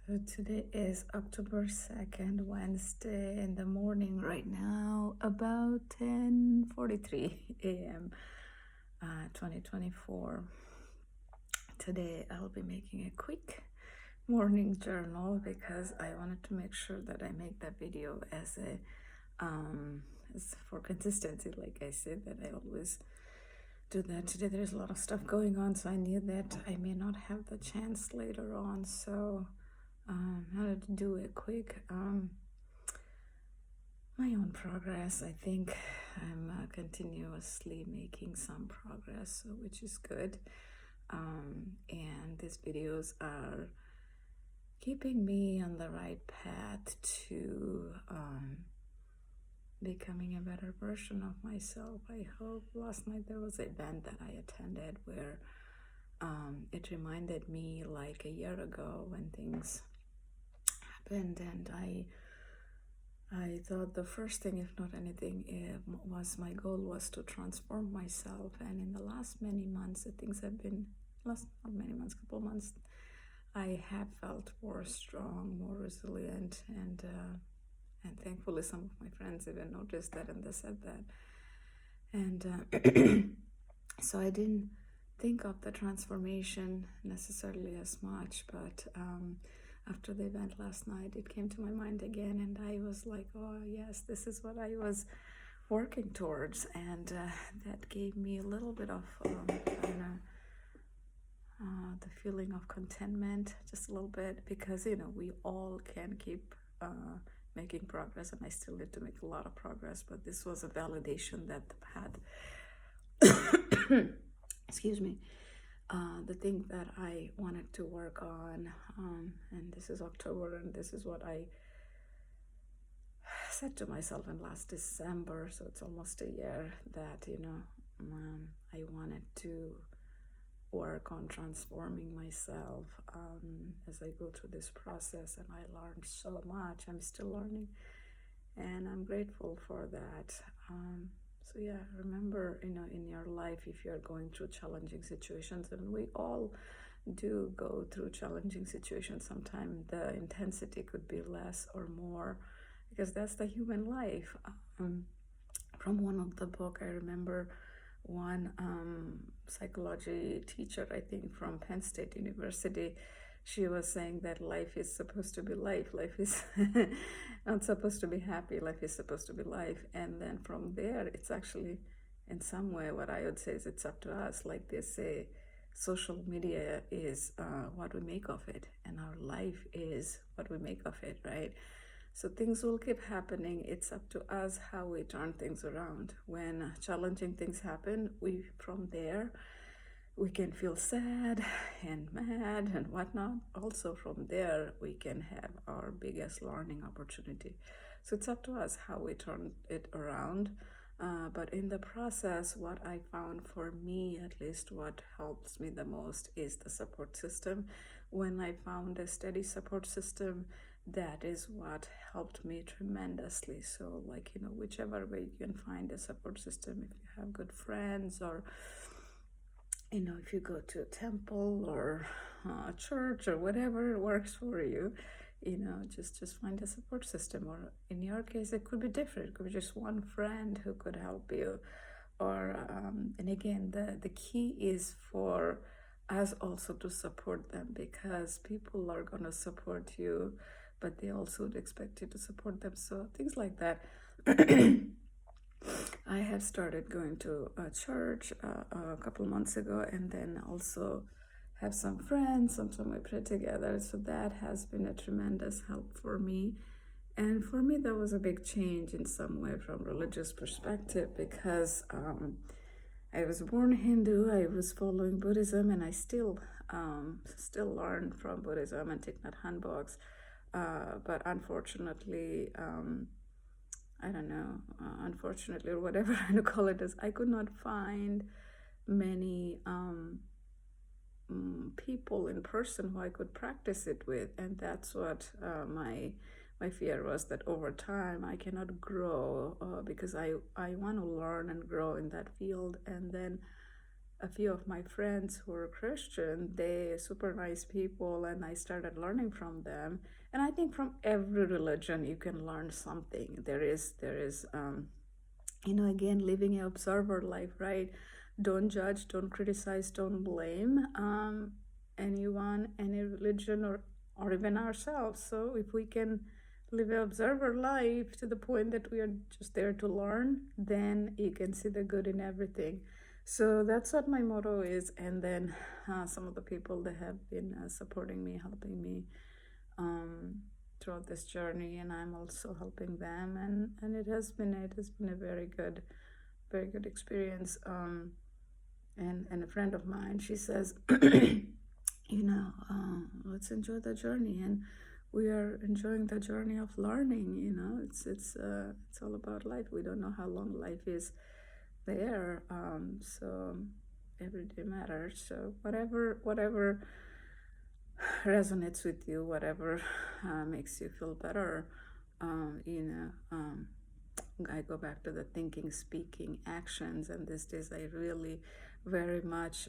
So today is October 2nd, Wednesday in the morning right now, about 10:43 a.m. 2024. Today I'll be making a quick morning journal because I wanted to make sure that I make that video as for consistency, like I said, that I always do that. Today there's a lot of stuff going on, so I knew that I may not have the chance later on, so I wanted to do a quick my own progress. I think I'm continuously making some progress, so which is good. And these videos are keeping me on the right path to becoming a better version of myself. I hope. Last night there was an event that I attended where it reminded me like a year ago when things happened, and I thought the first thing, if not anything, was my goal was to transform myself. And in the last many months, the things have been not many months, couple months, I have felt more strong, more resilient, and thankfully some of my friends even noticed that and they said that. And so I didn't think of the transformation necessarily as much, but after the event last night, it came to my mind again, and I was like, oh yes, this is what I was working towards, and that gave me a little bit of the feeling of contentment, just a little bit, because we all can keep making progress, and I still need to make a lot of progress, but this was a validation that the path excuse me, the thing that I wanted to work on, and this is October, and this is what I said to myself in last December, so it's almost a year, that I wanted to work on transforming myself as I go through this process, and I learned so much. I'm still learning, and I'm grateful for that. So yeah, remember, in your life, if you're going through challenging situations, and we all do go through challenging situations, sometimes the intensity could be less or more, because that's the human life. From one of the book, I remember one psychology teacher, I think from Penn State University, she was saying that life is supposed to be life. Life is not supposed to be happy. Life is supposed to be life. And then from there, it's actually, in some way, what I would say is it's up to us. Like they say, social media is what we make of it, and our life is what we make of it, right? So things will keep happening. It's up to us how we turn things around. When challenging things happen, from there, we can feel sad and mad and whatnot. Also from there, we can have our biggest learning opportunity. So it's up to us how we turn it around. But in the process, what I found, for me at least, what helps me the most is the support system. When I found a steady support system, that is what helped me tremendously. So like, whichever way you can find a support system, if you have good friends, or if you go to a temple or a church or whatever works for you, just find a support system. Or in your case, it could be different. It could be just one friend who could help you. Or and again, the key is for us also to support them, because people are going to support you, but they also would expect you to support them. So things like that. I had started going to a church a couple of months ago, and then also have some friends. Sometimes we pray together. So that has been a tremendous help for me. And for me, that was a big change in some way from religious perspective, because I was born Hindu. I was following Buddhism, and I still learn from Buddhism and take Nhat Hanh books. But unfortunately, I don't know, unfortunately, or whatever I want to call it, is I could not find many people in person who I could practice it with. And that's what my fear was, that over time I cannot grow, because I want to learn and grow in that field. And then a few of my friends who are Christian, they super nice people, and I started learning from them. And I think from every religion you can learn something. Again, living an observer life, right? Don't judge, don't criticize, don't blame anyone, any religion, or even ourselves. So if we can live an observer life to the point that we are just there to learn, then you can see the good in everything. So that's what my motto is. And then some of the people that have been supporting me, helping me um, throughout this journey, and I'm also helping them, and it has been a very good experience. And a friend of mine, she says, let's enjoy the journey, and we are enjoying the journey of learning. It's all about life. We don't know how long life is there, so every day matters. So whatever resonates with you, whatever makes you feel better. I go back to the thinking, speaking, actions, and these days I really very much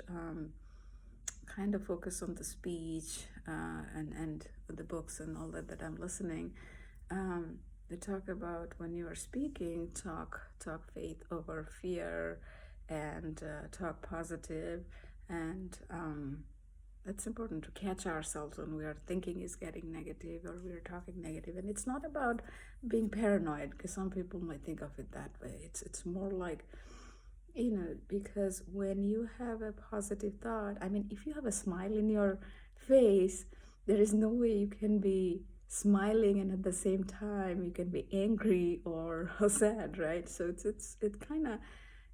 kind of focus on the speech and the books and all that I'm listening. They talk about when you are speaking, talk faith over fear, and talk positive, and it's important to catch ourselves when we are thinking is getting negative or we are talking negative. And it's not about being paranoid, because some people might think of it that way. It's more like, because when you have a positive thought, I mean, if you have a smile in your face, there is no way you can be smiling and at the same time you can be angry or sad, right? So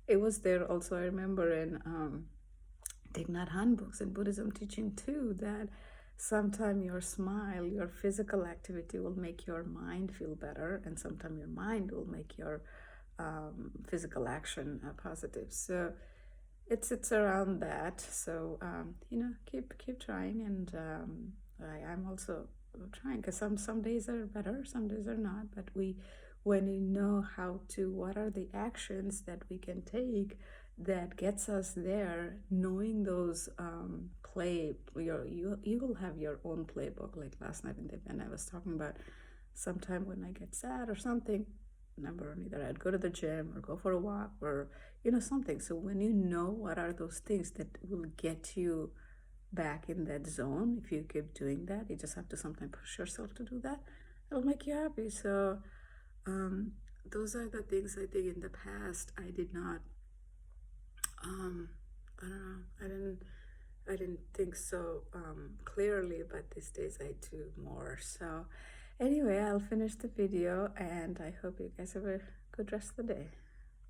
it was there also. I remember in Thich Nhat Hanh books and Buddhism teaching too, that sometimes your smile, your physical activity will make your mind feel better, and sometimes your mind will make your physical action positive. So it's around that. So keep trying, and I'm also trying, because some days are better, some days are not. But when you know what are the actions that we can take that gets us there, knowing those you will have your own playbook. Like last night in the event, I was talking about sometime when I get sad or something. Number either I'd go to the gym or go for a walk or something. So when you know what are those things that will get you back in that zone, if you keep doing that, you just have to sometimes push yourself to do that. It'll make you happy. So those are the things I think in the past I did not. I don't know. I didn't think so clearly, but these days I do more. So anyway, I'll finish the video, and I hope you guys have a good rest of the day.